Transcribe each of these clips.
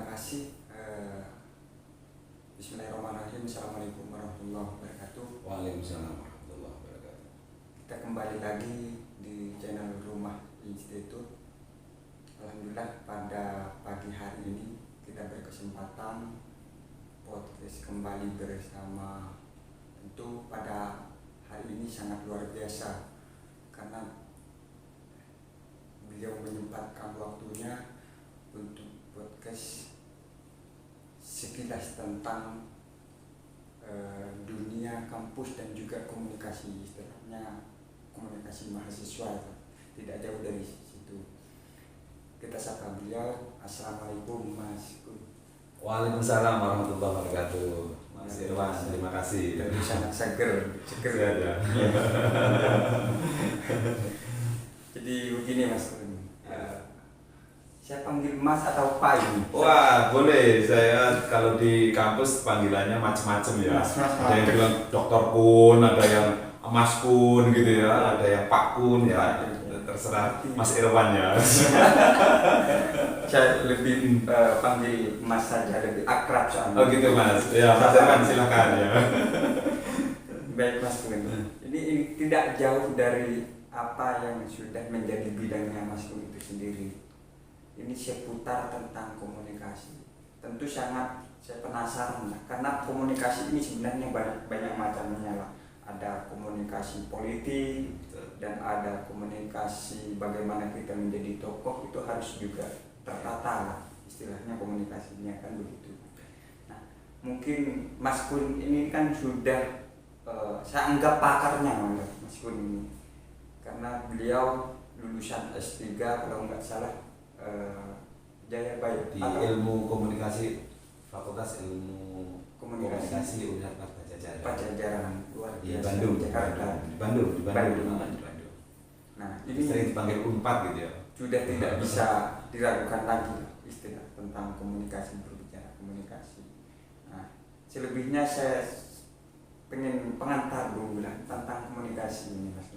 terima kasih. Bismillahirrahmanirrahim. Assalamualaikum warahmatullahi wabarakatuh. Waalaikumsalam warahmatullahi wabarakatuh. Kita kembali lagi di channel Rumah Institut. Alhamdulillah pada pagi hari ini kita berkesempatan podcast kembali bersama. Tentu pada hari ini sangat luar biasa karena beliau menyempatkan waktunya untuk podcast sekilas tentang dunia kampus dan juga komunikasi, istilahnya komunikasi mahasiswa, tidak jauh dari situ. Kita sapa beliau. Assalamualaikum Mas Kun. Waalaikumsalam warahmatullahi wabarakatuh. Mas Irwan, terima kasih. Sangat seger ya. Jadi begini Mas Kun, saya panggil Mas atau Pak ini? Wah, boleh. Saya kalau di kampus panggilannya macam-macam ya. Mas, ada yang bilang Dokter Kun, ada yang Mas Kun gitu ya, ada yang Pak Kun ya. Terserah Mas Irwan ya. Saya lebih panggil Mas saja, lebih akrab soalnya. Oh gitu Mas. Ya, Mas Irwan silakan ya. Baik Mas Kun. Ini tidak jauh dari apa yang sudah menjadi bidangnya Mas Kun itu sendiri. Ini seputar tentang komunikasi. Tentu sangat saya penasaran karena komunikasi ini sebenarnya banyak macamnya lah. Ada komunikasi politik dan ada komunikasi bagaimana kita menjadi tokoh, itu harus juga tertata lah istilahnya komunikasinya kan begitu. Nah, mungkin Mas Kun ini kan sudah saya anggap pakarnya Mas Kun ini karena beliau lulusan S3 kalau nggak salah Jayabaya di ilmu komunikasi, Fakultas Ilmu Komunikasi Universitas Pajajaran luar di biasa. Bandung, Jakarta. di Bandung. Nah, Ini ini sering dipanggil Unpad gitu ya. sudah tidak bisa diragukan lagi istilah tentang komunikasi, berbicara komunikasi. Nah, selebihnya saya pengen pengantar dulu lah tentang komunikasi ini Mas.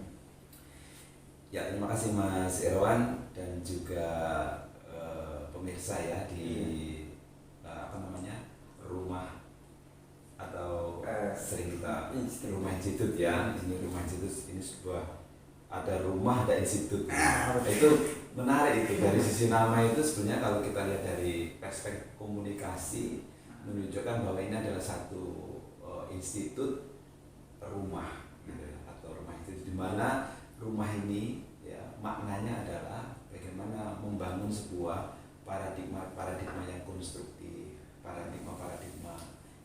Ya, terima kasih Mas Irwan dan juga pemirsa ya di rumah atau sering kita rumah institut ya. Ini rumah institut, ini sebuah ada rumah ada institut. Itu menarik itu dari sisi nama itu. Sebenarnya kalau kita lihat dari perspektif komunikasi menunjukkan bahwa ini adalah satu institut rumah gitu ya, atau rumah institut di mana rumah ini ya maknanya adalah bagaimana membangun sebuah paradigma yang konstruktif, paradigma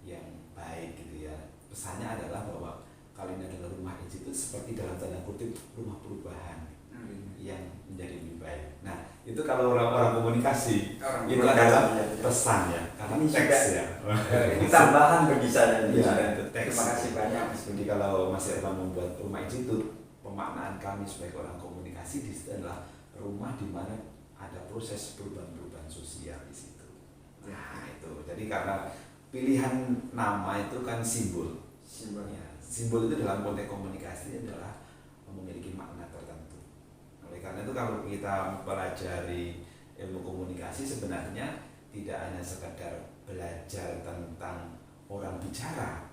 yang baik gitu ya. Pesannya adalah bahwa kalau ini adalah rumah institut seperti dalam tanda kutip rumah perubahan yang menjadi lebih baik. Nah, itu kalau orang komunikasi itu adalah pesan ya, karena ini teks ya. Ini tambahan bagi saya. Ya, Terima kasih banyak Mas. Jadi kalau Mas Irwan membuat rumah institut, pemaknaan kami sebagai orang komunikasi di situ adalah rumah di mana ada proses perubahan sosial di situ. Nah, itu. Jadi karena pilihan nama itu kan simbol. Ya, simbol itu dalam konteks komunikasi adalah memiliki makna tertentu. Oleh karena itu kalau kita mempelajari ilmu komunikasi sebenarnya tidak hanya sekedar belajar tentang orang bicara,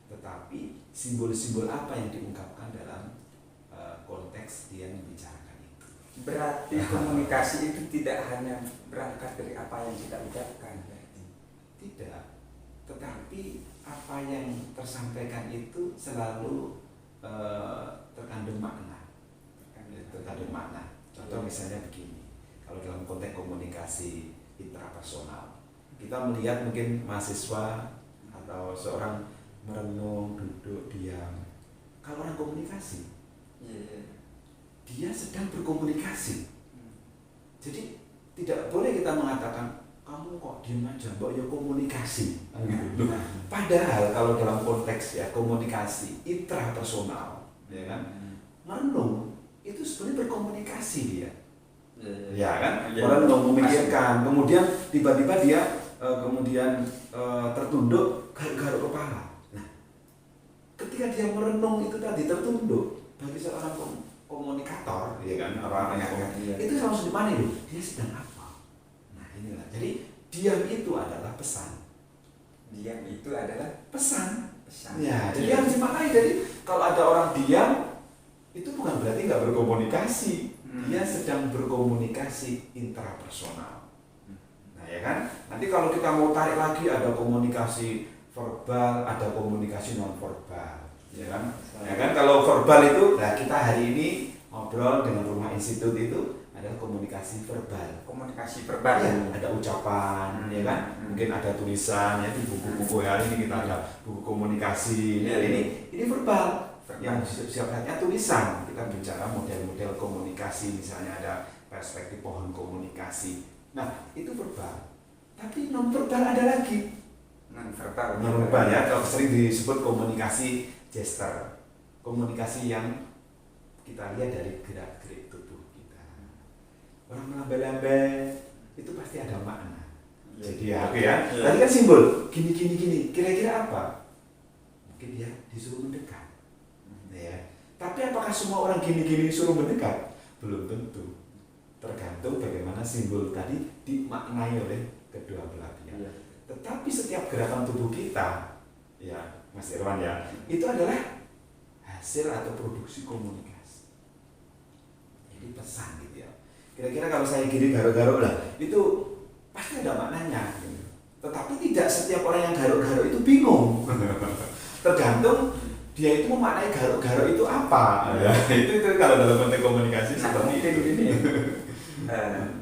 tetapi simbol-simbol apa yang diungkapkan dalam konteks dia membicarakan itu. Berarti komunikasi itu tidak hanya berangkat dari apa yang kita ucapkan. Tidak, tetapi apa yang tersampaikan itu selalu terkandung makna. Contoh misalnya begini, kalau dalam konteks komunikasi intrapersonal, kita melihat mungkin mahasiswa atau seorang merenung, duduk, diam. Kalau orang komunikasi, dia sedang berkomunikasi. Jadi tidak boleh kita mengatakan kamu kok diam aja, mbak ya komunikasi. Padahal kalau dalam konteks ya komunikasi intrapersonal, ya kan, merenung itu sebenarnya berkomunikasi dia. Ya kan, orang memikirkan, kemudian tiba-tiba dia tertunduk garuk kepala. Nah, ketika dia merenung itu tadi tertunduk, bagi seorang komunikator, ya kan, orang yang itu langsung dimana itu? Dia sedang apa? Nah inilah. Jadi diam itu adalah pesan. Diam itu adalah Pesan. pesan. Ya, jadi harus dimaknai. Jadi kalau ada orang diam, itu bukan berarti nggak berkomunikasi. Dia sedang berkomunikasi intrapersonal. Nah ya kan, nanti kalau kita mau tarik lagi ada komunikasi verbal, ada komunikasi non verbal, ya kan? Ya kan, kalau verbal itu, nah kita hari ini ngobrol dengan Rumah Institut itu adalah komunikasi verbal. Komunikasi verbal. Ya, ada ucapan, ya kan? Mungkin ada tulisan, ya di buku-buku hari ini kita ada buku komunikasi. Ya, ini verbal. Yang sifatnya tulisan, kita bicara model-model komunikasi, misalnya ada perspektif pohon komunikasi. Nah itu verbal, tapi non verbal ada lagi. Non verbal ya, kalau sering disebut komunikasi gesture, komunikasi yang kita lihat dari gerak-gerik tubuh kita. Orang melambai-lambai itu pasti ada makna. Jadi ya, oke ya. Tadi kan simbol gini, kira-kira apa? Mungkin dia disuruh mendekat. Ya. Tapi apakah semua orang gini-gini disuruh mendekat? Belum tentu. Tergantung bagaimana simbol tadi dimaknai oleh kedua belah pihak. Ya. Tetapi setiap gerakan tubuh kita, ya Mas Irwan ya, itu adalah hasil atau produksi komunikasi. Jadi pesan gitu ya. Kira-kira kalau saya gini garuk-garuk lah, itu pasti ada maknanya. Gitu. Tetapi tidak setiap orang yang garuk-garuk itu bingung. Tergantung dia itu memaknai garuk-garuk itu apa? Ya, itu kalau dalam konteks komunikasi seperti itu. Ini,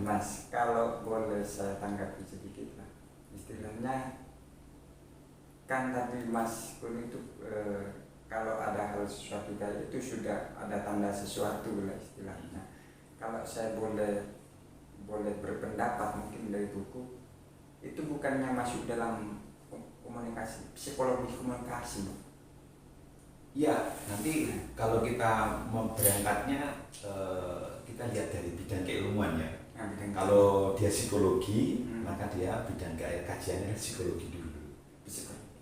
Mas, kalau boleh saya tanggapi sedikit lah, istilahnya kan tadi Mas Kun itu kalau ada hal sesuatu kayak itu sudah ada tanda sesuatu lah istilahnya. Kalau saya boleh berpendapat mungkin dari buku itu bukannya masuk dalam komunikasi, psikologi komunikasi. Ya, nanti kalau kita mau berangkatnya kita lihat dari bidang keilmuan ya. Kalau dia psikologi, maka dia bidang kajiannya psikologi dulu.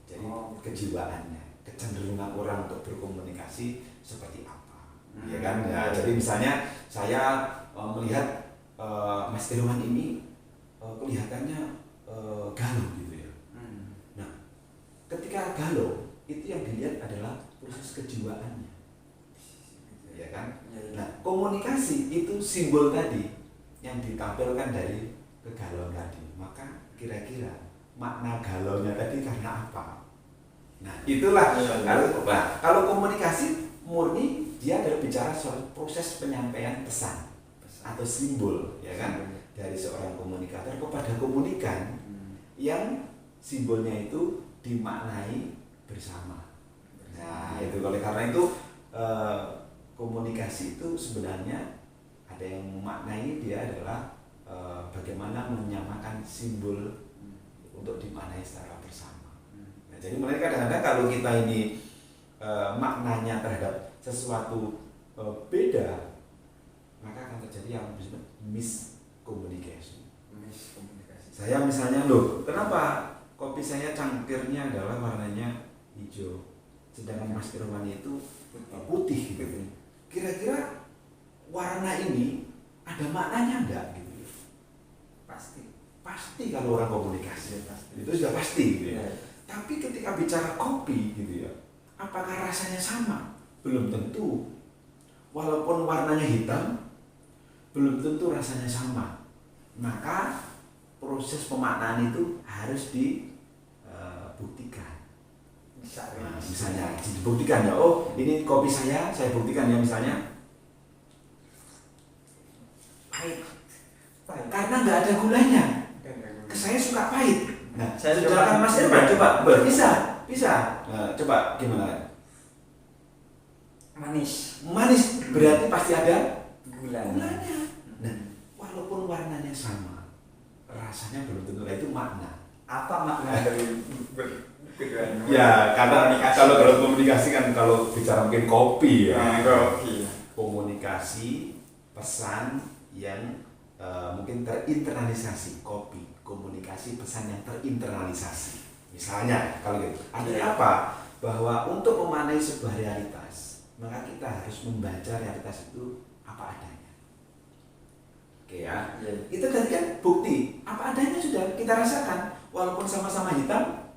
Jadi kejiwaannya, kecenderungan orang untuk berkomunikasi seperti apa, ya kan? Ya, jadi misalnya saya melihat Mas Irwan ini kelihatannya galau gitu ya. Nah, ketika galau itu yang dilihat adalah proses kejiwaannya, ya kan? Nah, komunikasi itu simbol tadi yang ditampilkan dari kegalauan tadi. Maka kira-kira makna galaunya tadi karena apa? Nah, itulah kalau komunikasi murni dia adalah bicara soal proses penyampaian pesan atau simbol, ya kan? Dari seorang komunikator kepada komunikan yang simbolnya itu dimaknai bersama. Nah, itu oleh karena itu komunikasi itu sebenarnya ada yang memaknai dia adalah bagaimana menyamakan simbol untuk dimaknai secara bersama. Nah, jadi mereka kadang-kadang kalau kita ini maknanya terhadap sesuatu beda, maka akan terjadi yang disebut miscommunication. Saya misalnya kenapa kopi saya cangkirnya adalah warnanya hijau, sedangkan Mas Irwan itu putih gitu. Kira-kira warna ini ada maknanya enggak gitu? Pasti kalau orang komunikasi itu sudah pasti gitu ya. Tapi ketika bicara kopi gitu ya, apakah rasanya sama? Belum tentu. Walaupun warnanya hitam, belum tentu rasanya sama. Maka proses pemaknaan itu harus dibuktikan. Nah, misalnya dibuktikan ya, oh ini kopi saya buktikan ya misalnya pahit, karena nggak ada gulanya. Saya suka pahit. Nah, sedangkan Mas Irwan coba bisa. Nah, coba gimana? Manis berarti pasti ada gulanya. Nah, walaupun warnanya sama, rasanya belum tentu. Itu makna. Apa makna dari ya, karena kalau komunikasi kan kalau bicara mungkin kopi ya. Komunikasi pesan yang mungkin terinternalisasi. Komunikasi pesan yang terinternalisasi. Misalnya kalau gitu. Artinya apa? Bahwa untuk memaknai sebuah realitas, maka kita harus membaca realitas itu apa adanya. Oke ya. Itu tadi kan bukti apa adanya sudah sudah kita rasakan, walaupun sama-sama hitam,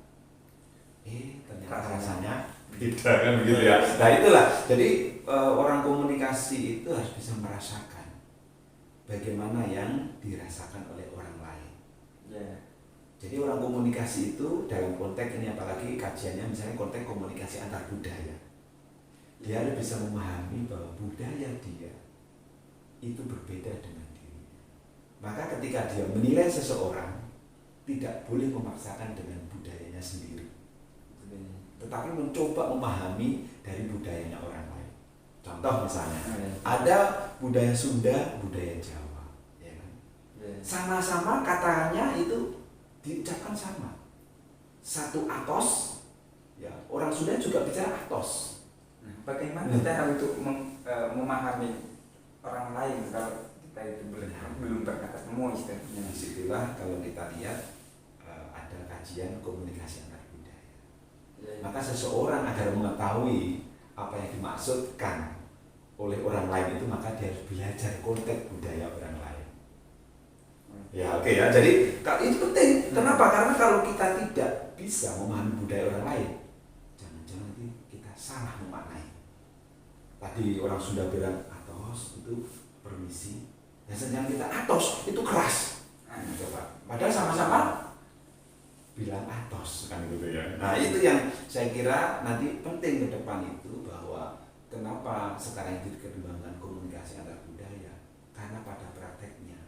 ternyata rasanya beda kan begitu ya. Nah itulah, jadi orang komunikasi itu harus bisa merasakan bagaimana yang dirasakan oleh orang lain. Jadi orang komunikasi itu dalam konteks ini, apalagi kajiannya misalnya konteks komunikasi antar budaya, dia harus bisa memahami bahwa budaya dia itu berbeda dengan dirinya. Maka ketika dia menilai seseorang, tidak boleh memaksakan dengan budayanya sendiri, tetapi mencoba memahami dari budayanya orang lain. Contoh misalnya, ada budaya Sunda, budaya Jawa, ya kan? Sama-sama katanya itu diucapkan sama. Satu atos, ya orang Sunda juga bicara atos. Bagaimana cara untuk memahami orang lain kalau kita itu belum pernah ketemu istilahnya? Disitulah kalau kita lihat ada kajian komunikasi antar budaya. Maka seseorang agar mengetahui apa yang dimaksudkan oleh orang lain itu, maka dia harus belajar konteks budaya orang lain. Ya oke ya, jadi itu penting. Kenapa? Karena kalau kita tidak bisa memahami budaya orang lain, jangan-jangan nanti kita salah memaknai. Tadi orang Sunda bilang atos itu permisi, dan sedangkan kita atos itu keras. Coba, padahal sama-sama bilang atos kan gitu ya. Nah itu yang saya kira nanti penting ke depan itu, bahwa kenapa sekarang itu dikembangkan komunikasi antar budaya, karena pada prakteknya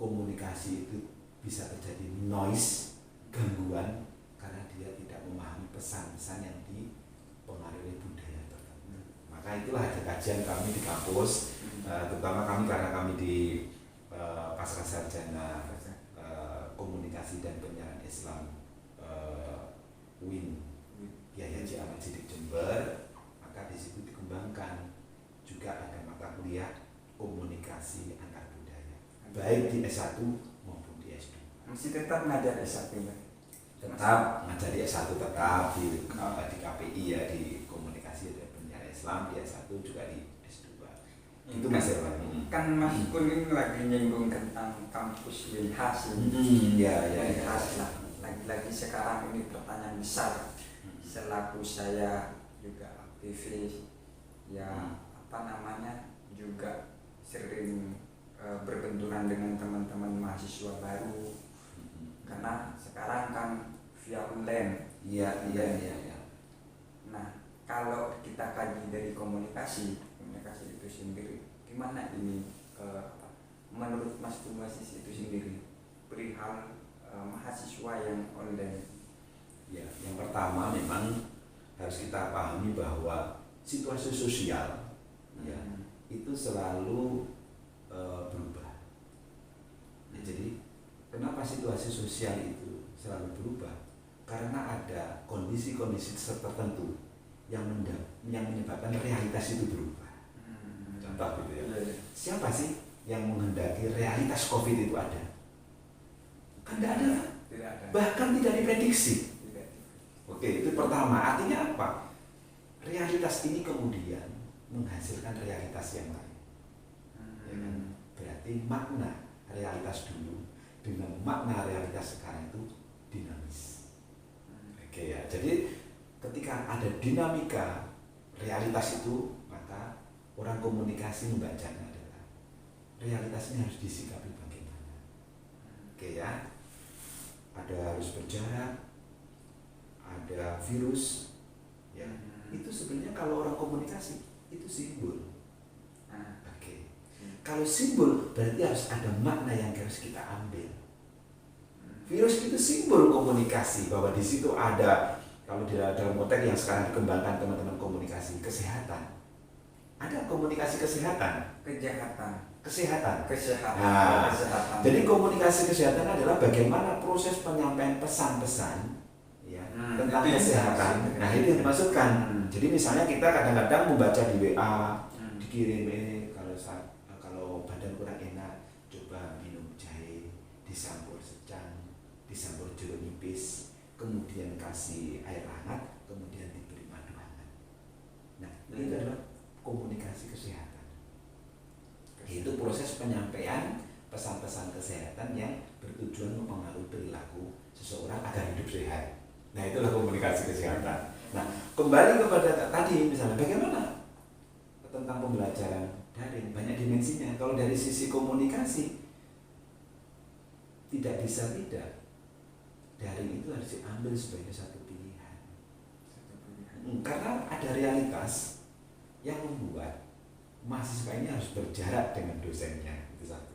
komunikasi itu bisa terjadi noise, gangguan, karena dia tidak memahami pesan-pesan yang dipengaruhi budaya tertentu. Maka itulah ada kajian kami di kampus, terutama kami karena kami di pasca sarjana komunikasi dan penyiaran Islam UIN Kiai Haji Ahmad Siddiq Jember, maka di situ dikembangkan juga ada mata kuliah komunikasi antar budaya, baik di S1 maupun di S2. Masih tetap ngajar S1 Mbak? Tetap ngajar di S1, tetap di KPI ya, di komunikasi dan penyiaran Islam, di S1 juga di S2. Itu Mas Irwan. Kan Mas Kuning lagi nyinggung tentang kampus Wilhas ini. Ya. Lagi-lagi sekarang ini pertanyaan besar. Selaku saya juga aktivis, ya juga sering berbenturan dengan teman-teman mahasiswa baru. Karena sekarang kan via online. Iya. Nah, kalau kita kaji dari komunikasi itu sendiri, gimana ini menurut Mas Tumasis itu sendiri perihal mahasiswa yang online? Ya, yang pertama memang harus kita pahami bahwa situasi sosial ya itu selalu berubah. Ya, jadi kenapa situasi sosial itu selalu berubah? Karena ada kondisi-kondisi tertentu yang menyebabkan realitas itu berubah. Contoh gitu ya. Siapa sih yang menghendaki realitas COVID itu ada? Kan tidak ada. Bahkan tidak diprediksi. Oke, itu pertama. Artinya apa? Realitas ini kemudian menghasilkan realitas yang lain. Ya kan? Berarti makna realitas dulu dengan makna realitas sekarang itu dinamis. Oke ya. Jadi ketika ada dinamika realitas itu, maka orang komunikasi membacanya adalah realitasnya harus disikapi bagaimana. Oke ya. Ada harus berjarak, ada virus, ya. Itu sebenarnya kalau orang komunikasi itu simbol. Oke. Kalau simbol berarti harus ada makna yang harus kita ambil. Virus itu simbol komunikasi, bahwa di situ ada, kalau di dalam konteks yang sekarang dikembangkan teman-teman komunikasi kesehatan, ada komunikasi kesehatan, kesehatan. Nah, kesehatan. Jadi komunikasi kesehatan adalah bagaimana proses penyampaian pesan-pesan ya, tentang kesehatan. Nah itu yang dimaksudkan. Jadi misalnya kita kadang-kadang membaca di WA, dikirim kalau badan kurang enak, coba minum jahe, disambur secang, disambur jeruk nipis, kemudian kasih air hangat, kemudian diberi madu hangat. Nah itu adalah komunikasi kesehatan. Itu proses penyampaian pesan-pesan kesehatan yang bertujuan mempengaruhi perilaku seseorang agar hidup sehat. Nah, itulah komunikasi kesehatan. Nah, kembali kepada tadi misalnya bagaimana tentang pembelajaran daring, banyak dimensinya. Kalau dari sisi komunikasi tidak bisa tidak, daring itu harus diambil sebagai satu pilihan. Karena ada realitas yang membuat mahasiswa ini harus berjarak dengan dosennya, itu satu.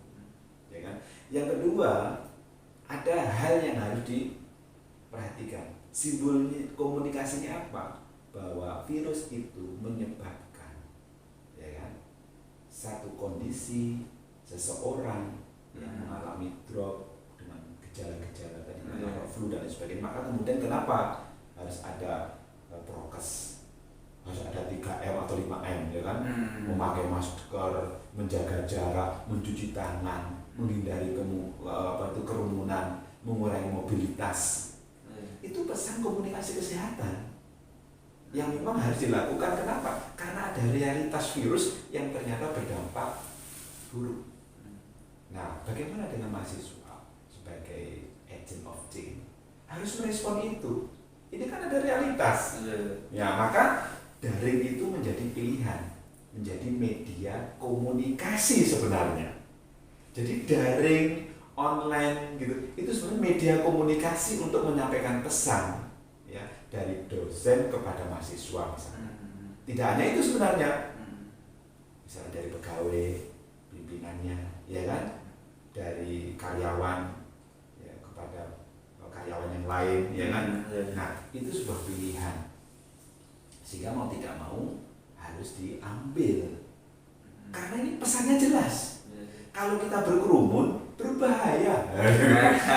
Ya kan? Yang kedua, ada hal yang harus diperhatikan. Simbolnya komunikasinya apa? Bahwa virus itu menyebabkan, ya kan, satu kondisi seseorang yang mengalami drop dengan gejala-gejala tadi, flu dan sebagainya. Maka kemudian kenapa harus ada prokes, harus ada 3M atau 5M, ya kan? Memakai masker, menjaga jarak, mencuci tangan, menghindari kerumunan, mengurangi mobilitas. Itu pesan komunikasi kesehatan yang memang harus dilakukan. Kenapa? Karena ada realitas virus yang ternyata berdampak buruk. Nah, bagaimana dengan mahasiswa sebagai agent of change? Harus merespon itu. Ini kan ada realitas. Ya, maka daring itu menjadi pilihan, menjadi media komunikasi sebenarnya. Jadi daring, online gitu, itu sebenarnya media komunikasi untuk menyampaikan pesan, ya, dari dosen kepada mahasiswa misalnya. Tidak hanya itu sebenarnya, misalnya dari pegawai, pimpinannya, ya kan, dari karyawan, ya, kepada karyawan yang lain, ya kan. Nah, itu sebuah pilihan, sehingga mau tidak mau harus diambil, karena ini pesannya jelas. Kalau kita berkerumun berbahaya.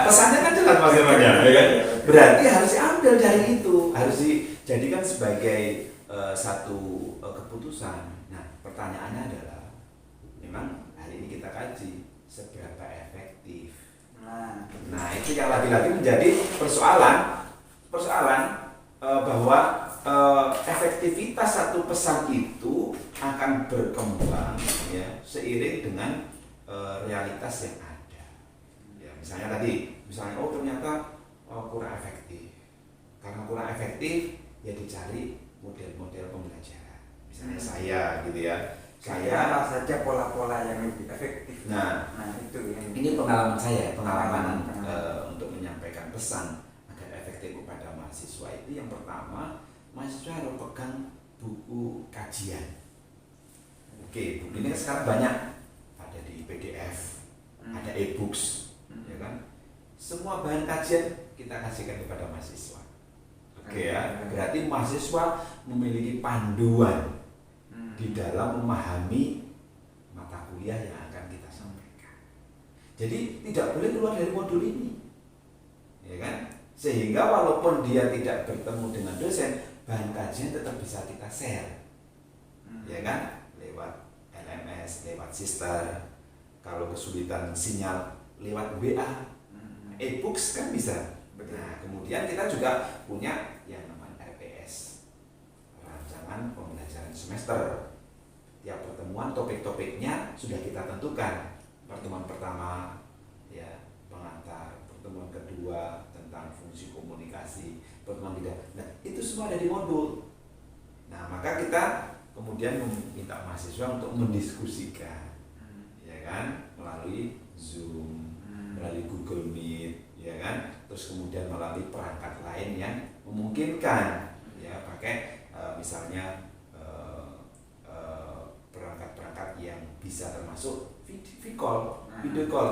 Pesannya kan jelas bagaimana, ya kan? Berarti harus diambil dari itu, harus dijadikan sebagai satu keputusan. Nah, pertanyaannya adalah, memang hari ini kita kaji seberapa efektif. Nah, itu yang lagi-lagi menjadi persoalan bahwa efektivitas satu pesan itu akan berkembang, ya, seiring dengan realitas yang ada. Ya, misalnya ternyata kurang efektif. Karena kurang efektif, ya dicari model-model pembelajaran. Misalnya saya gitu ya. Apa saja pola-pola yang lebih efektif. Nah itu yang ini pengalaman saya, untuk menyampaikan pesan agar efektif kepada mahasiswa itu, yang pertama, mahasiswa harus pegang buku kajian. Oke, buku ini kan sekarang banyak, ada di PDF, ada e-books, ya kan? Semua bahan kajian kita kasihkan kepada mahasiswa. Oke ya, berarti mahasiswa memiliki panduan di dalam memahami mata kuliah yang akan kita sampaikan. Jadi tidak boleh keluar dari modul ini, ya kan? Sehingga walaupun dia tidak bertemu dengan dosen, bahan kajian tetap bisa kita share, ya kan? Lewat LMS, lewat sister. Kalau kesulitan sinyal, lewat WA, e-books kan bisa. Nah, kemudian kita juga punya yang namanya RPS, rancangan pembelajaran semester. Tiap pertemuan topik-topiknya sudah kita tentukan. Pertemuan pertama, ya, pengantar. Pertemuan kedua tentang fungsi komunikasi. Pertemuan ketiga. Nah, itu semua ada di modul. Nah, maka kita kemudian meminta mahasiswa untuk mendiskusikan, ya kan, melalui Zoom, melalui Google Meet, ya kan, terus kemudian melalui perangkat lain yang memungkinkan, ya, pakai misalnya perangkat-perangkat yang bisa termasuk video call.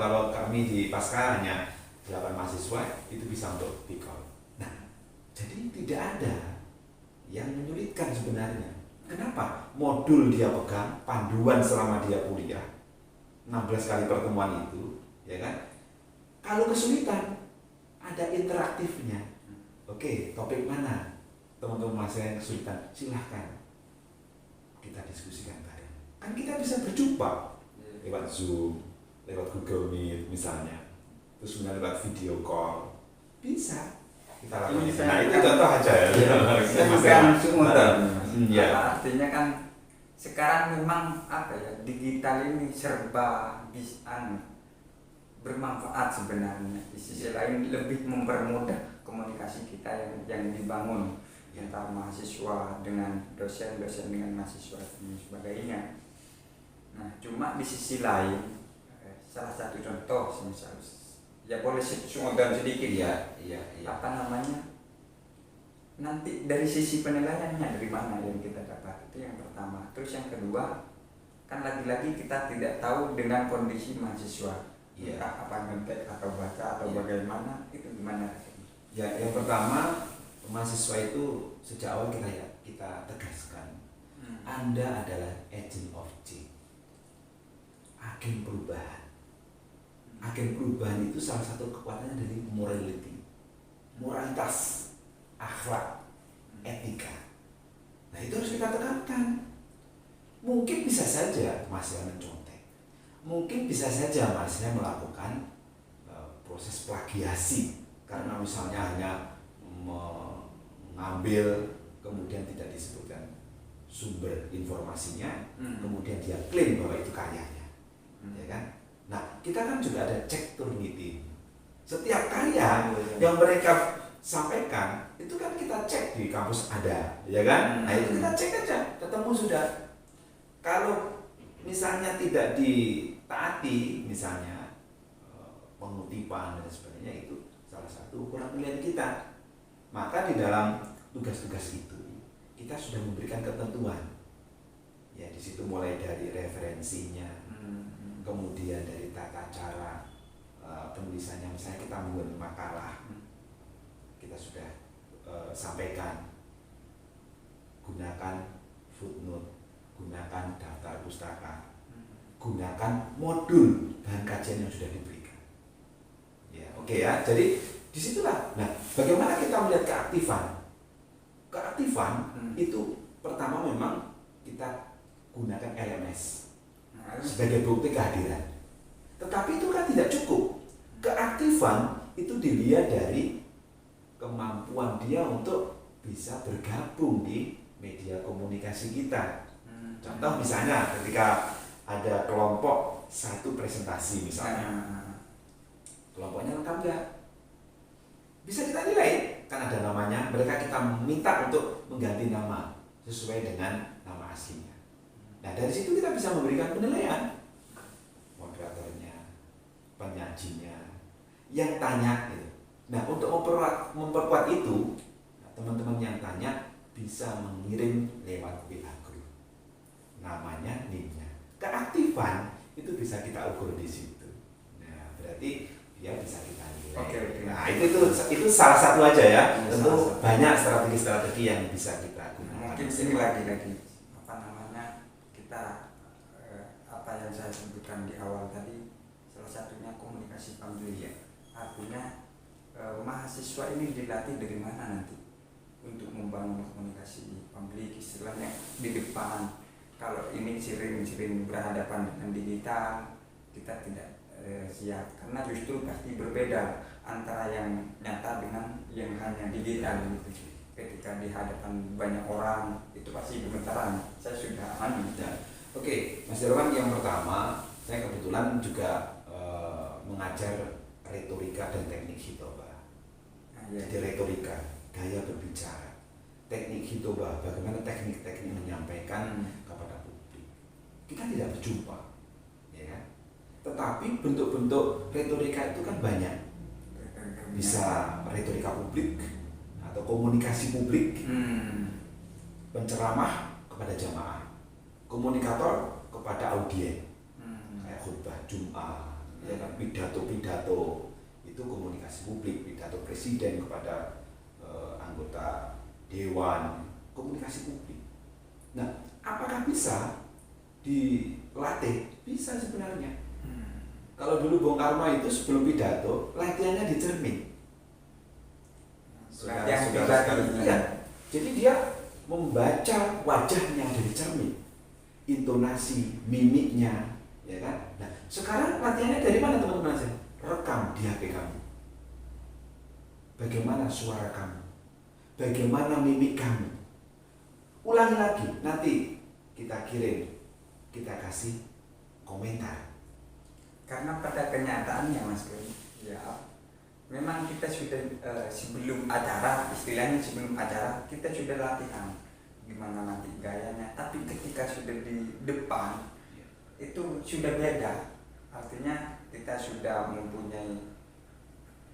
Kalau kami di Pasca hanya 8 mahasiswa, itu bisa untuk video call. Nah, jadi tidak ada yang menyulitkan sebenarnya. Kenapa? Modul dia pegang, panduan selama dia kuliah, 16 kali pertemuan itu, ya kan? Kalau kesulitan, ada interaktifnya. Oke, topik mana? Teman-teman mahasiswa yang kesulitan, silahkan kita diskusikan bareng. Kan kita bisa berjumpa lewat Zoom, lewat Google Meet misalnya, terus kemudian lewat video call, bisa kita lakukan. Nah, itu contoh aja ya. Ya. Artinya kan sekarang memang digital ini serba bermanfaat sebenarnya. Di sisi lain lebih mempermudah komunikasi kita yang dibangun antara mahasiswa dengan dosen, dosen dengan mahasiswa dan sebagainya. Nah, cuma di sisi lain, salah satu contoh misal, ya boleh sumodal sedikit apa namanya, nanti dari sisi penilaiannya dari mana yang kita dapat, itu yang pertama. Terus yang kedua, kan lagi-lagi kita tidak tahu dengan kondisi mahasiswa, apa ngetek atau baca atau bagaimana, itu gimana? Ya, yang pertama, mahasiswa itu sejak awal kita tegaskan, Anda adalah agent of change, agen perubahan. Agen perubahan itu salah satu kekuatannya dari moralitas, akhlak, etika. Nah, itu harus kita tekankan. Mungkin bisa saja mahasiswa mencontek, mungkin bisa saja mahasiswa melakukan proses plagiasi karena misalnya hanya mengambil kemudian tidak disebutkan sumber informasinya, kemudian dia klaim bahwa itu karyanya, ya kan? Nah, kita kan juga ada cek Turnitin. Setiap karya yang mereka sampaikan itu kan kita cek di kampus ada, ya kan? Nah, itu kita cek aja, ketemu sudah. Kalau misalnya tidak ditaati, misalnya pengutipan dan sebagainya, itu salah satu ukuran penilaian kita. Maka di dalam tugas-tugas itu kita sudah memberikan ketentuan. Ya, di situ mulai dari referensinya, kemudian dari tata cara penulisannya. Misalnya kita membuat makalah, kita sudah sampaikan, gunakan footnote, gunakan daftar pustaka, gunakan modul bahan kajian yang sudah diberikan. Ya, oke ya. Jadi disitulah. Nah, bagaimana kita melihat keaktifan? Keaktifan itu pertama memang kita gunakan LMS sebagai bukti kehadiran. Tetapi itu kan tidak cukup. Keaktifan itu dilihat dari kemampuan dia untuk bisa bergabung di media komunikasi kita. Contoh misalnya ketika ada kelompok satu presentasi misalnya, kelompoknya lengkap nggak? Bisa kita nilai, kan ada namanya. Mereka kita minta untuk mengganti nama sesuai dengan nama aslinya. Nah, dari situ kita bisa memberikan penilaian. Moderatornya, penyajinya, yang tanya gitu. Nah, untuk memperkuat itu, teman-teman yang tanya bisa mengirim lewat WA group. Namanya, NIM-nya. Keaktifan itu bisa kita ukur di situ. Nah, berarti dia bisa kita nilai. Oke. Nah, itu salah satu aja ya. Tentu banyak strategi-strategi yang bisa kita gunakan. Mungkin sini lagi apa namanya, kita apa yang saya sebutkan di awal tadi, salah satunya komunikasi pamjaya. Artinya mahasiswa ini dilatih dari mana nanti untuk membangun komunikasi publik, istilahnya di depan. Kalau ini sering berhadapan dengan digital, kita tidak siap, karena justru pasti berbeda antara yang nyata dengan yang hanya digital gitu. Ketika di hadapan banyak orang itu pasti gemetaran. Saya sudah aman. Oke, Mas Irwan, yang pertama saya kebetulan juga mengajar retorika dan teknik hitobah. Jadi retorika, gaya berbicara, teknik hitobah, bagaimana teknik-teknik menyampaikan kepada publik. Kita tidak berjumpa, ya kan? Tetapi bentuk-bentuk retorika itu kan banyak. Bisa retorika publik atau komunikasi publik, penceramah kepada jamaah, komunikator kepada audien, kayak khutbah Jumat, ya kan, pidato-pidato itu komunikasi publik, pidato presiden kepada anggota dewan, komunikasi publik. Nah, apakah bisa dilatih? Bisa sebenarnya. Kalau dulu Bung Karno itu sebelum pidato, latihannya di cermin. Iya. Jadi dia membaca wajahnya dari cermin, intonasi, mimiknya, ya kan? Nah, sekarang latihannya dari mana teman-teman saya? Rekam di HP kamu. Bagaimana suara kamu? Bagaimana mimik kamu? Ulangi lagi, nanti kita kirim, kita kasih komentar. Karena pada kenyataannya Mas Kun, ya memang kita sudah sebelum acara, istilahnya sebelum acara kita sudah latihan gimana nanti gayanya, tapi ketika sudah di depan itu sudah beda. Artinya kita sudah mempunyai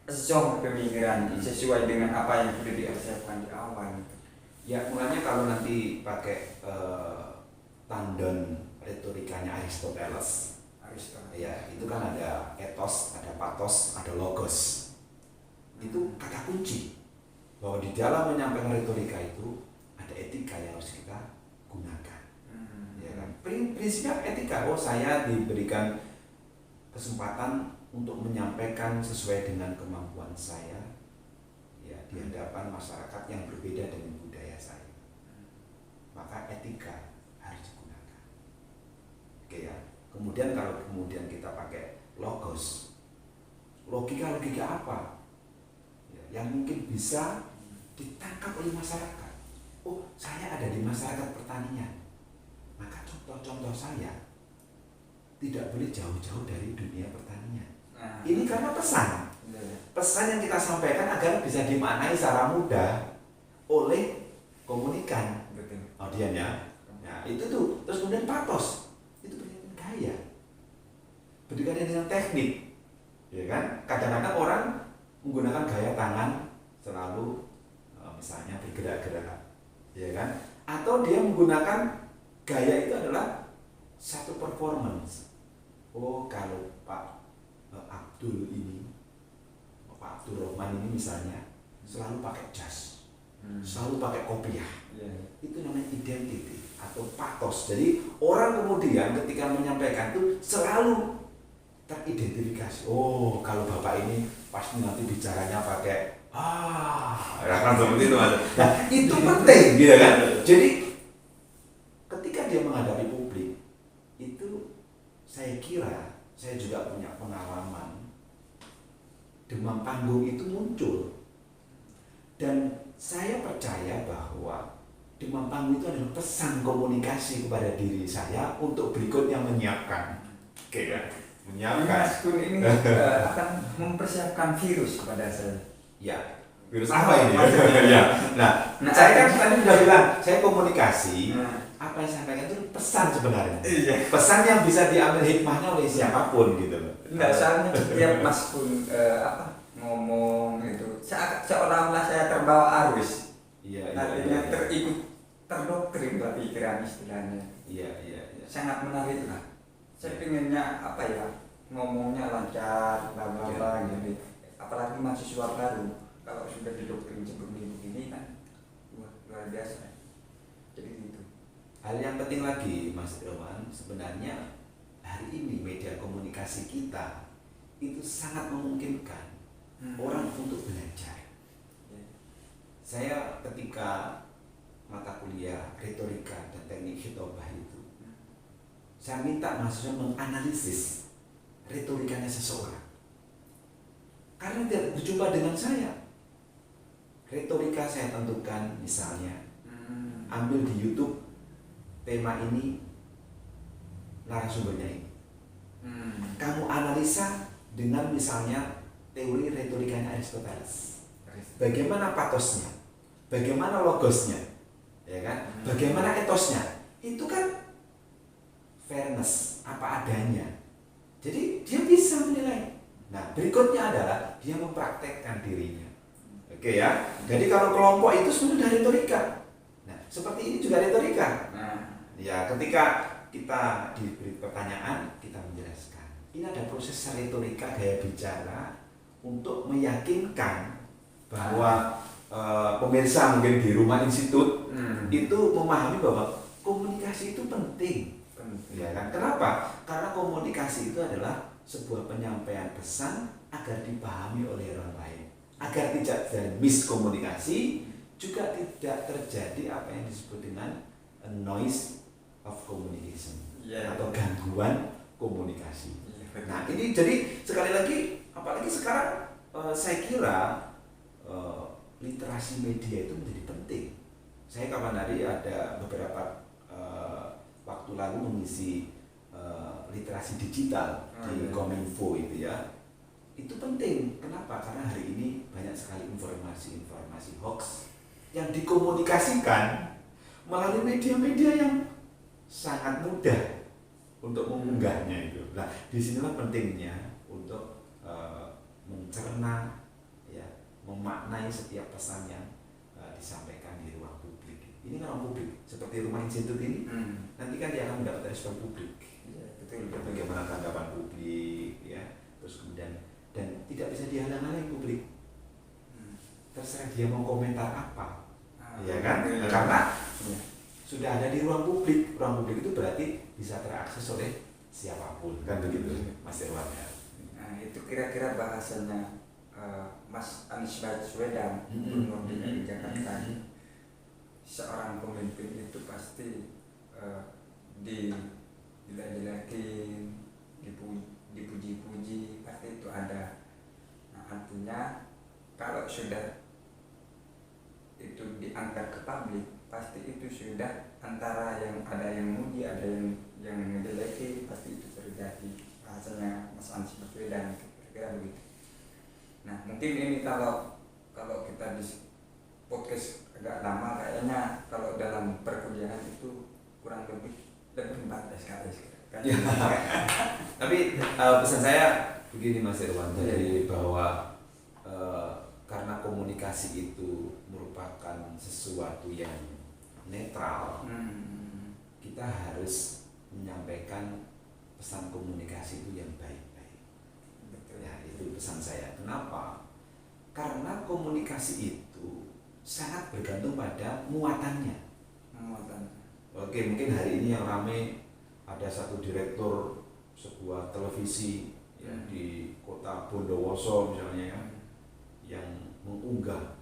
zone pemikiran sesuai dengan apa yang sudah dipersiapkan di awal. Ya mulanya kalau nanti pakai tandon retorikanya Aristoteles, ya itu kan ada etos, ada patos, ada logos. Itu kata kunci bahwa di dalam menyampaikan retorika itu ada etika yang harus kita gunakan. Ya kan? Prinsipnya etika. Oh, saya diberikan kesempatan untuk menyampaikan sesuai dengan kemampuan saya, ya di hadapan masyarakat yang berbeda dengan budaya saya. Maka etika harus digunakan. Oke ya. Kemudian kalau kita pakai logos, logika apa ya, yang mungkin bisa ditangkap oleh masyarakat. Oh, saya ada di masyarakat pertanian, maka contoh-contoh saya tidak boleh jauh-jauh dari dunia pertanian. Ini karena pesan yang kita sampaikan agar bisa dimaknai secara mudah oleh komunikan audiennya. Nah, itu tuh. Terus kemudian patos, itu berkaitan gaya, berkaitan dengan teknik, ya kan? Kadang-kadang orang menggunakan gaya tangan selalu, misalnya bergerak-gerak, ya kan? Atau dia menggunakan gaya itu adalah satu performance. Oh, kalau Pak Abdul Rahman ini misalnya selalu pakai jas, selalu pakai kopiah, itu namanya identity atau patos. Jadi orang kemudian ketika menyampaikan itu selalu teridentifikasi. Oh, kalau bapak ini pasti nanti bicaranya pakai kan seperti itu. Nah, itu penting, gitu kan? Jadi ketika dia menghadapi publik itu, saya kira saya juga punya pengalaman. Demam panggung itu muncul, dan saya percaya bahwa demam panggung itu adalah pesan komunikasi kepada diri saya untuk berikutnya menyiapkan. Oke ya, menyiapkan. Mas Kun ini akan mempersiapkan virus kepada saya. Ya, virus apa ini? Ya. Nah, saya kan tadi sudah bilang, saya komunikasi. Apa yang saya sampaikan itu pesan sebenarnya. Pesan yang bisa diambil hikmahnya oleh siapapun gitu loh. Enggak, soalnya setiap Mas Kun ngomong itu seolah-olah saya terbawa arus. Artinya terdoktrin lah pikiran istilahnya. Iya. Sangat menarik lah. Saya pengennya ngomongnya lancar, bla bla bla gitu. Apalagi mahasiswa baru, kalau sudah didoktrin seperti begini kan luar biasa. Jadi gitu. Hal yang penting lagi Mas Irwan, sebenarnya hari ini media komunikasi kita itu sangat memungkinkan orang untuk belajar. Saya ketika mata kuliah retorika dan teknik khitobah itu, saya minta mahasiswa menganalisis retorikanya seseorang. Karena dia berjumpa dengan saya, retorika saya tentukan, misalnya ambil di YouTube tema ini, narasumbernya ini. Kamu analisa dengan misalnya teori retorikanya Aristoteles. Bagaimana patosnya? Bagaimana logosnya? Ya kan? Bagaimana etosnya? Itu kan fairness, apa adanya. Jadi dia bisa menilai. Nah, berikutnya adalah dia mempraktekkan dirinya. Oke ya. Jadi kalau kelompok itu sudah retorika. Nah, seperti ini juga retorika. Ya, ketika kita diberi pertanyaan, kita menjelaskan. Ini ada proses retorika gaya bicara untuk meyakinkan bahwa pemirsa mungkin di rumah institut itu memahami bahwa komunikasi itu penting. Ya kan? Kenapa? Karena komunikasi itu adalah sebuah penyampaian pesan agar dipahami oleh orang lain, agar tidak terjadi miskomunikasi, juga tidak terjadi apa yang disebut dengan noise of communication atau gangguan komunikasi. Nah, ini jadi sekali lagi, apalagi sekarang saya kira literasi media itu menjadi penting. Saya kapan hari ada beberapa waktu lalu mengisi literasi digital. di Kominfo itu ya, itu penting. Kenapa? Karena hari ini banyak sekali informasi-informasi hoax yang dikomunikasikan melalui media-media yang sangat mudah untuk mengunggahnya itu. Nah, disinilah pentingnya untuk mencerna, ya, memaknai setiap pesan yang disampaikan di ruang publik. Ini kan ruang publik, seperti Rumah Institut ini, nanti kan dia akan mendapat respon publik. Ya, betul. Bagaimana tanggapan publik, ya, terus kemudian dan tidak bisa dihalang-halangi publik. Terserah dia mau komentar apa, ya kan? Karena sudah ada di ruang publik. Ruang publik itu berarti bisa terakses oleh siapapun, kan begitu, Mas Irwan ya. Nah, itu kira-kira bahasanya Mas Anies Baswedan, Gubernur DKI Jakarta. Seorang pemimpin itu pasti dijelek-jelekin, dipuji-puji, pasti itu ada. Nah, artinya kalau sudah itu diangkat ke publik, pasti itu sudah antara yang ada yang muji, ada yang ngejelekin, pasti itu terjadi. Bahasanya Mas Anies Baswedan, kira-kira begitu. Nah, mungkin ini kalau kita di podcast agak lama, kayaknya kalau dalam perkuliahan itu kurang lebih 4 SKS kan? Ya. Tapi pesan saya begini Mas Irwan, dari bahwa karena komunikasi itu merupakan sesuatu yang netral, kita harus menyampaikan pesan komunikasi itu yang baik-baik. Ya, itu pesan saya. Kenapa? Karena komunikasi itu sangat bergantung pada muatannya. Oke, mungkin hari ini yang ramai ada satu direktur sebuah televisi ya, di kota Bondowoso misalnya ya, yang mengunggah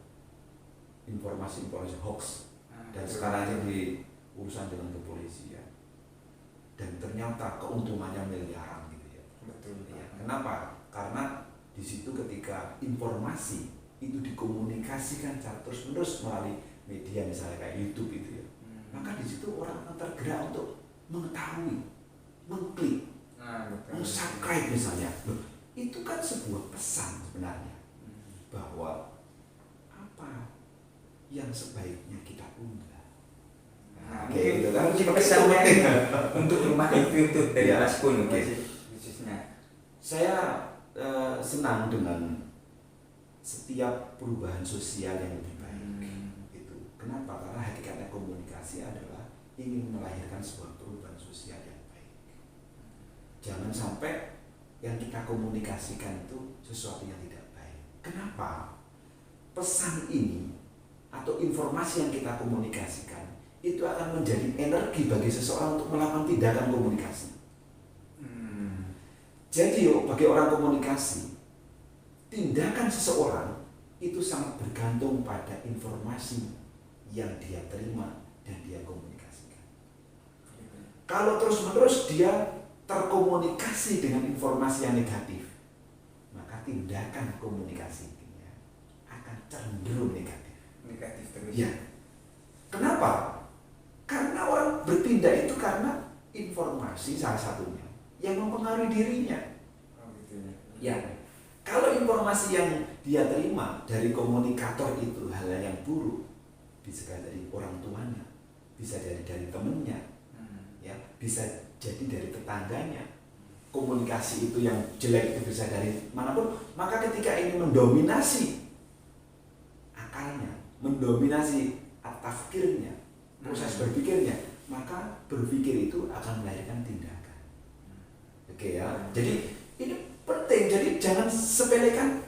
informasi-informasi hoax dan sekarang ini urusan dengan kepolisian dan ternyata keuntungannya miliaran gitu ya. Betul. Ya, kenapa? Karena di situ ketika informasi itu dikomunikasikan terus-menerus melalui media misalnya kayak YouTube itu ya, maka di situ orang akan tergerak untuk mengetahui, mengklik, subscribe misalnya. Loh, itu kan sebuah pesan sebenarnya bahwa apa yang sebaiknya kita unggah. Nah, gitu kan pesannya untuk rumah itu dari Mas Kun khususnya. Saya senang dengan setiap perubahan sosial yang lebih baik. Itu kenapa? Karena hakikatnya komunikasi adalah ingin melahirkan sebuah perubahan sosial yang baik. Jangan sampai yang kita komunikasikan itu sesuatu yang tidak baik. Kenapa? Pesan ini atau informasi yang kita komunikasikan itu akan menjadi energi bagi seseorang untuk melakukan tindakan komunikasi. Jadi bagi orang komunikasi, tindakan seseorang itu sangat bergantung pada informasi yang dia terima dan dia komunikasikan. Kalau terus-menerus dia terkomunikasi dengan informasi yang negatif, maka tindakan komunikasinya akan cenderung negatif. Negatif terus. Ya. Kenapa? Karena orang berpindah itu karena informasi salah satunya yang mempengaruhi dirinya. Ya. Kalau informasi yang dia terima dari komunikator itu hal yang buruk, bisa dari orang tuanya, bisa dari temennya, ya, bisa jadi dari tetangganya. Komunikasi itu yang jelek itu bisa dari manapun. Maka ketika ini mendominasi akalnya, mendominasi tafkirnya, proses berpikirnya, maka berpikir itu akan melahirkan tindakan. Oke ya. Jadi ini penting. Jadi jangan sepelekan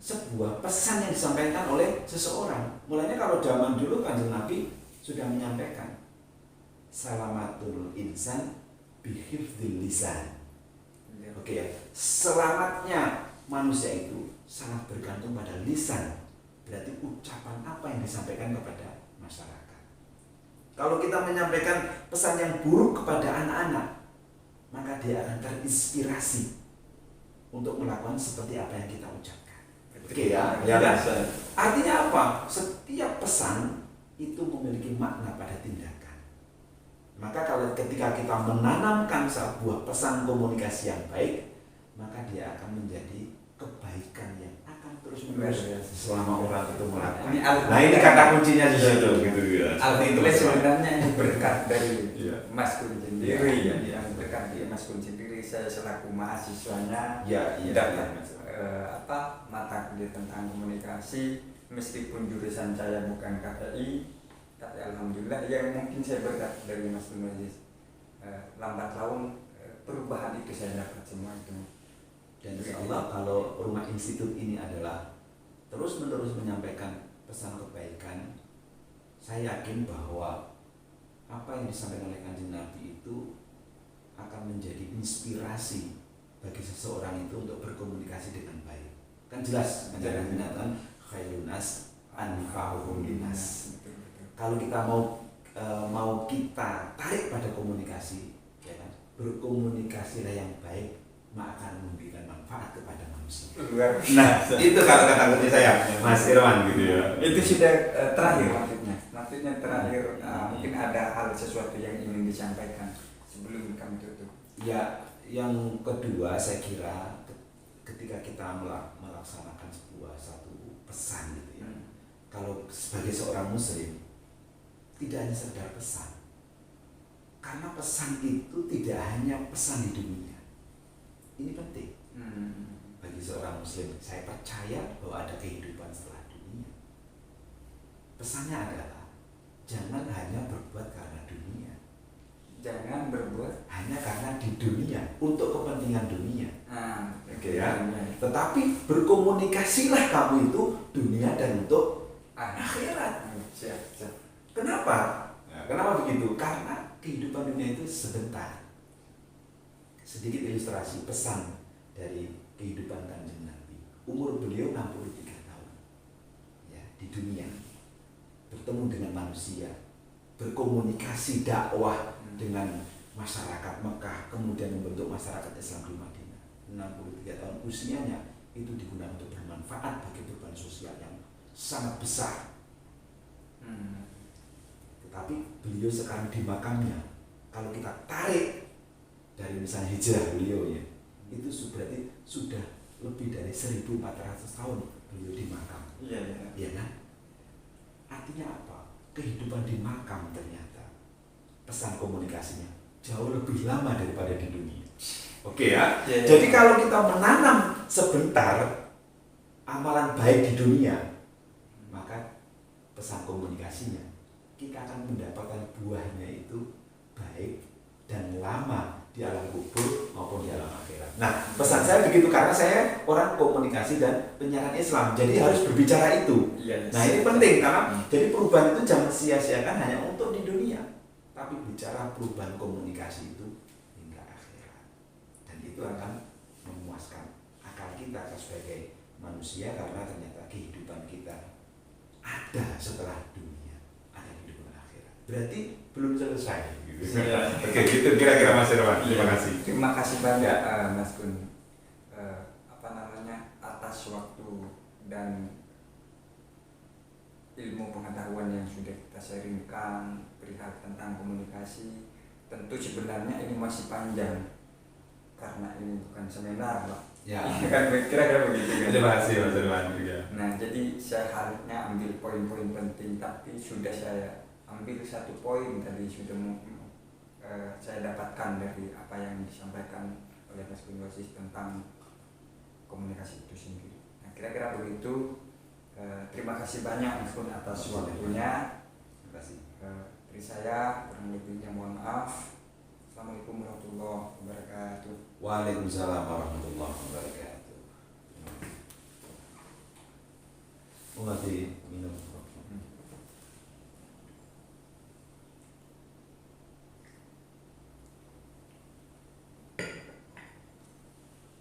sebuah pesan yang disampaikan oleh seseorang. Mulanya kalau zaman dulu Kanjeng Nabi sudah menyampaikan salamatul insan bihifdzil lisan. Oke ya. Selamatnya manusia itu sangat bergantung pada lisan. Berarti ucapan apa yang disampaikan kepada masyarakat. Kalau kita menyampaikan pesan yang buruk kepada anak-anak, maka dia akan terinspirasi untuk melakukan seperti apa yang kita ucapkan. Oke ya. Artinya apa? Setiap pesan itu memiliki makna pada tindakan. Maka kalau ketika kita menanamkan sebuah pesan komunikasi yang baik, maka dia akan menjadi kebaikan yang akan terus menerus selama orang itu melakukan. Nah ini kata kuncinya di situ gitu ya. Alhamdulillah sebenarnya ini berkat dari Mas Kun sendiri ya. Yang berkat dari Mas Kun sendiri, saya selaku mahasiswanya dapat mata kuliah tentang komunikasi, meskipun jurusan saya bukan KPI, tapi alhamdulillah ya mungkin saya berkat dari Mas Kun Aziz. Lambat laun perubahan itu saya dapat semua itu. Dan insya Allah kalau rumah institut ini adalah terus menerus menyampaikan pesan kebaikan, saya yakin bahwa apa yang disampaikan oleh Kanjeng Nabi itu akan menjadi inspirasi bagi seseorang itu untuk berkomunikasi dengan baik. Kan jelas Kanjeng Nabi mengatakan khairun nas anfa'uhum linnas. Kalau kita mau kita tarik pada komunikasi, ya kan? Berkomunikasilah yang baik, maka akan memberikan manfaat kepada manusia. Nah, itu kata-kata kunci saya, Mas Irwan gitu ya. Itu sudah terakhir maksudnya terakhir. Mungkin ada hal sesuatu yang ingin disampaikan sebelum kami tutup. Ya, yang kedua saya kira ketika kita melaksanakan satu pesan gitu ya. Kalau sebagai seorang muslim tidak hanya sekedar pesan, karena pesan itu tidak hanya pesan di dunia. Ini penting bagi seorang muslim. Saya percaya bahwa ada kehidupan setelah dunia. Pesannya adalah jangan hanya berbuat karena dunia, jangan berbuat hanya karena di dunia untuk kepentingan dunia. Oke ya. Tetapi berkomunikasilah kamu itu dunia dan untuk akhirat. Siap. Kenapa? Kenapa begitu? Karena kehidupan dunia itu sebentar. Sedikit ilustrasi pesan dari kehidupan Kanjeng Nabi. Umur beliau 63 tahun. Ya, di dunia. Bertemu dengan manusia, berkomunikasi dakwah dengan masyarakat Mekah, kemudian membentuk masyarakat Islam di Madinah. 63 tahun usianya itu digunakan untuk bermanfaat bagi beban sosial yang sangat besar. Tetapi beliau sekarang di makamnya, kalau kita tarik dari misalnya hijrah beliau ya, itu berarti sudah lebih dari 1400 tahun beliau di makam. Iya kan? Artinya apa? Kehidupan di makam ternyata pesan komunikasinya jauh lebih lama daripada di dunia. Oke ya. Jadi kalau kita menanam sebentar amalan baik di dunia, maka pesan komunikasinya kita akan mendapatkan buahnya itu baik dan lama di alam kubur maupun di alam akhirat. Nah, pesan saya begitu karena saya orang komunikasi dan penyiaran Islam, jadi harus berbicara itu. Nah, ini penting karena jadi perubahan itu jangan sia-siakan hanya untuk di dunia, tapi bicara perubahan komunikasi itu hingga akhirat. Dan itu akan memuaskan akal kita sebagai manusia karena ternyata kehidupan kita ada setelah dunia, ada kehidupan akhirat. Berarti belum selesai. Oke, gitu kira-kira Mas Irwan. Terima kasih. Terima kasih banyak Mas Kun. Atas waktu dan ilmu pengetahuan yang sudah kita sharingkan perihal tentang komunikasi. Tentu sebenarnya ini masih panjang karena ini bukan seminar, Pak. Ya. Kira-kira begitu kan. Terima kasih Mas Irwan. Nah, jadi saya harusnya ambil poin-poin penting, tapi sudah saya ambil satu poin tadi sudah saya dapatkan dari apa yang disampaikan oleh Mas Kun Aziz tentang komunikasi itu sendiri. Nah, kira-kira begitu. Terima kasih banyak Mas Kun atas waktunya. Terima kasih. Dari saya kurang lebihnya mohon maaf. Assalamualaikum warahmatullahi wabarakatuh. Waalaikumsalam warahmatullahi wabarakatuh.